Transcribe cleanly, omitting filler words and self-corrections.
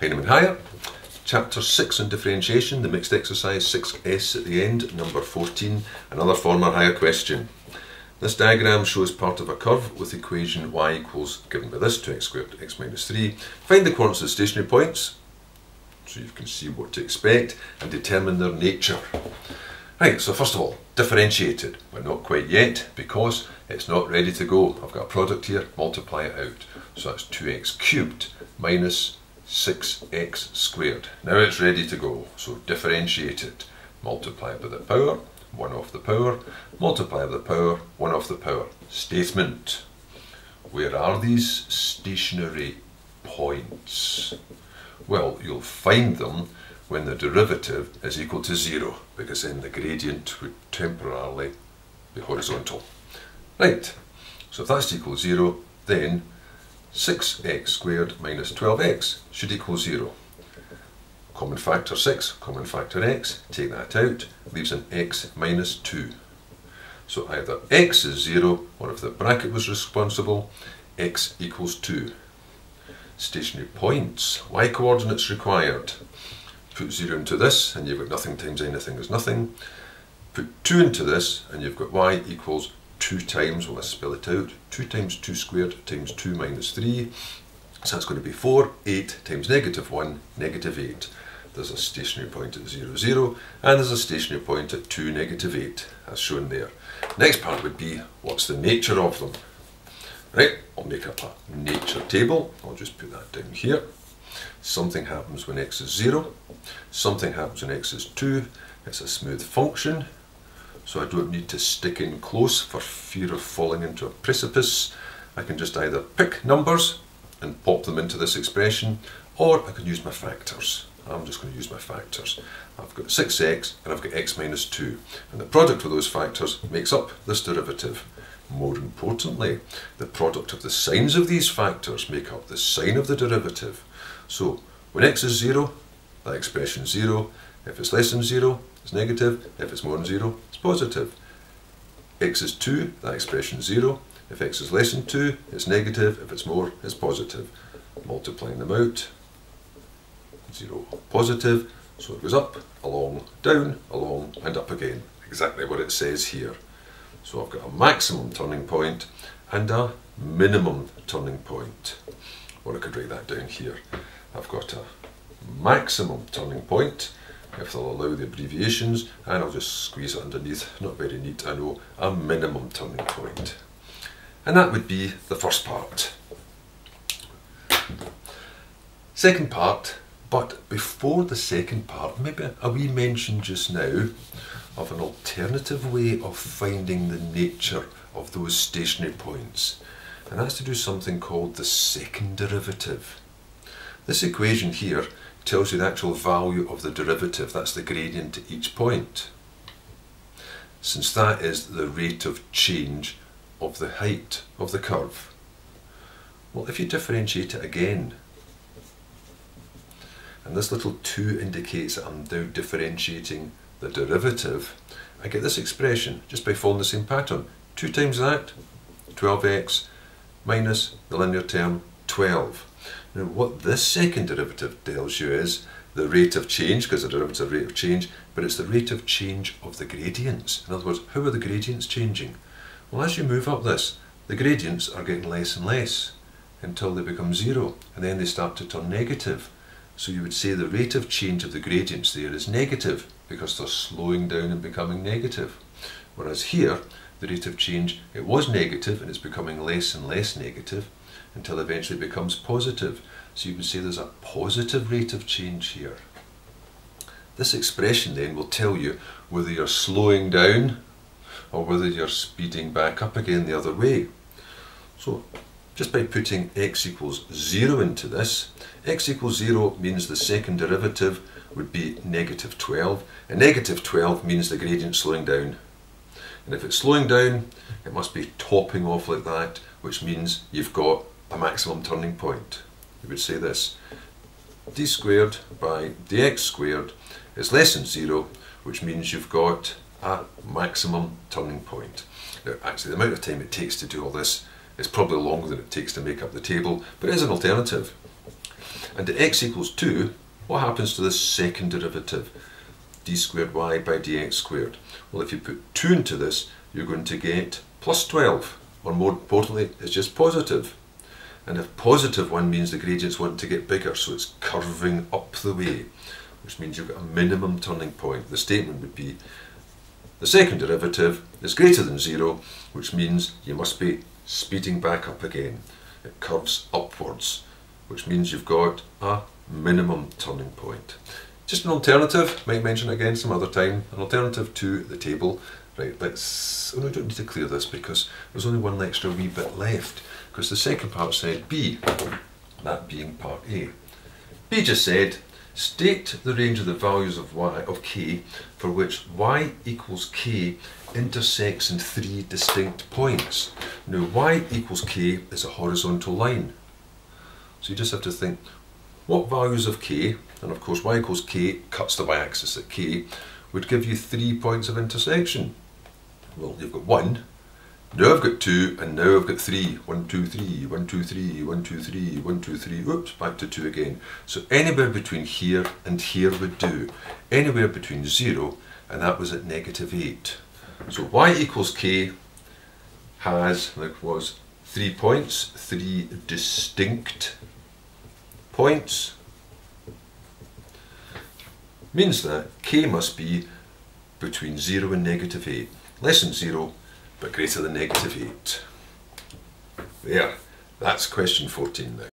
Heinemann Higher, Chapter 6 on Differentiation, the mixed exercise, 6S at the end, number 14, another former higher question. This diagram shows part of a curve with equation y equals, given by this, 2x squared x minus 3. Find the coordinates of stationary points, so you can see what to expect, and determine their nature. Right, so first of all, differentiated, but not quite yet, because it's not ready to go. I've got a product here, multiply it out. So that's 2x cubed minus 6x squared. Now it's ready to go, so differentiate it. Multiply by the power, 1 off the power, multiply by the power, 1 off the power. Statement. Where are these stationary points? Well, you'll find them when the derivative is equal to 0, because then the gradient would temporarily be horizontal. Right, so if that's equal to 0, then 6x squared minus 12x should equal 0. Common factor 6, common factor x, take that out, leaves an x minus 2. So either x is 0, or if the bracket was responsible, x equals 2. Stationary points, y coordinates required. Put 0 into this, and you've got nothing times anything is nothing. Put 2 into this, and you've got y equals 2 times, well, let's spell it out, 2 times 2 squared times 2 minus 3. So that's going to be 4, 8 times negative 1, negative 8. There's a stationary point at 0, 0, and there's a stationary point at 2, negative 8, as shown there. Next part would be, what's the nature of them? Right, I'll make up a nature table. I'll just put that down here. Something happens when x is 0, something happens when x is 2, it's a smooth function, so I don't need to stick in close for fear of falling into a precipice. I can just either pick numbers and pop them into this expression, or I can use my factors. I'm just going to use my factors. I've got 6x and I've got x minus 2, and the product of those factors makes up this derivative. More importantly, the product of the signs of these factors make up the sign of the derivative. So when x is 0, that expression is 0. If it's less than 0, it's negative. If it's more than 0, it's positive. X is 2, that expression is 0. If x is less than 2, it's negative. If it's more, it's positive. Multiplying them out, 0, positive. So it goes up, along, down, along, and up again. Exactly what it says here. So I've got a maximum turning point and a minimum turning point. Or I could write that down here. I've got a maximum turning point, if they'll allow the abbreviations, and I'll just squeeze it underneath, not very neat, I know, a minimum turning point. And that would be the first part. Second part, but before the second part, maybe a wee mention just now of an alternative way of finding the nature of those stationary points. And that's to do something called the second derivative. This equation here tells you the actual value of the derivative, that's the gradient at each point. Since that is the rate of change of the height of the curve. Well, if you differentiate it again, and this little 2 indicates that I'm now differentiating the derivative, I get this expression just by following the same pattern. 2 times that, 12x, minus the linear term 12. Now what this second derivative tells you is the rate of change, because the derivative is a rate of change, but it's the rate of change of the gradients. In other words, how are the gradients changing? Well, as you move up this, the gradients are getting less and less until they become 0, and then they start to turn negative. So you would say the rate of change of the gradients there is negative, because they're slowing down and becoming negative. Whereas here, the rate of change, it was negative and it's becoming less and less negative until eventually it becomes positive. So you can say there's a positive rate of change here. This expression then will tell you whether you're slowing down or whether you're speeding back up again the other way. So just by putting x equals 0 into this, x equals 0 means the second derivative would be negative 12, and negative 12 means the gradient slowing down. And if it's slowing down, it must be topping off like that, which means you've got a maximum turning point. You would say this, d squared by dx squared is less than 0, which means you've got a maximum turning point. Now, actually, the amount of time it takes to do all this is probably longer than it takes to make up the table, but it is an alternative. And at x equals 2, what happens to the second derivative? D squared y by dx squared. Well, if you put 2 into this, you're going to get plus 12, or more importantly, it's just positive. And a positive one means the gradient's want to get bigger, so it's curving up the way, which means you've got a minimum turning point. The statement would be the second derivative is greater than 0, which means you must be speeding back up again. It curves upwards, which means you've got a minimum turning point. Just an alternative, might mention it again some other time, an alternative to the table. Right, let's, oh no, I don't need to clear this because there's only one extra wee bit left, because the second part said B, that being part A. B just said, state the range of the values of y of k for which y equals k intersects in 3 distinct points. Now y equals k is a horizontal line, so you just have to think what values of k, and of course y equals k cuts the y-axis at k, would give you 3 points of intersection. Well, you've got 1, now I've got 2, and now I've got 3. 1, 2, 3, 1, 2, 3, 1, 2, 3, 1, 2, 3, oops, back to 2 again. So anywhere between here and here would do. Anywhere between 0, and that was at -8. So y equals k has, like was, 3 points, 3 distinct points. Means that k must be between 0 and -8. Less than 0, but greater than -8. There, that's question 14 now.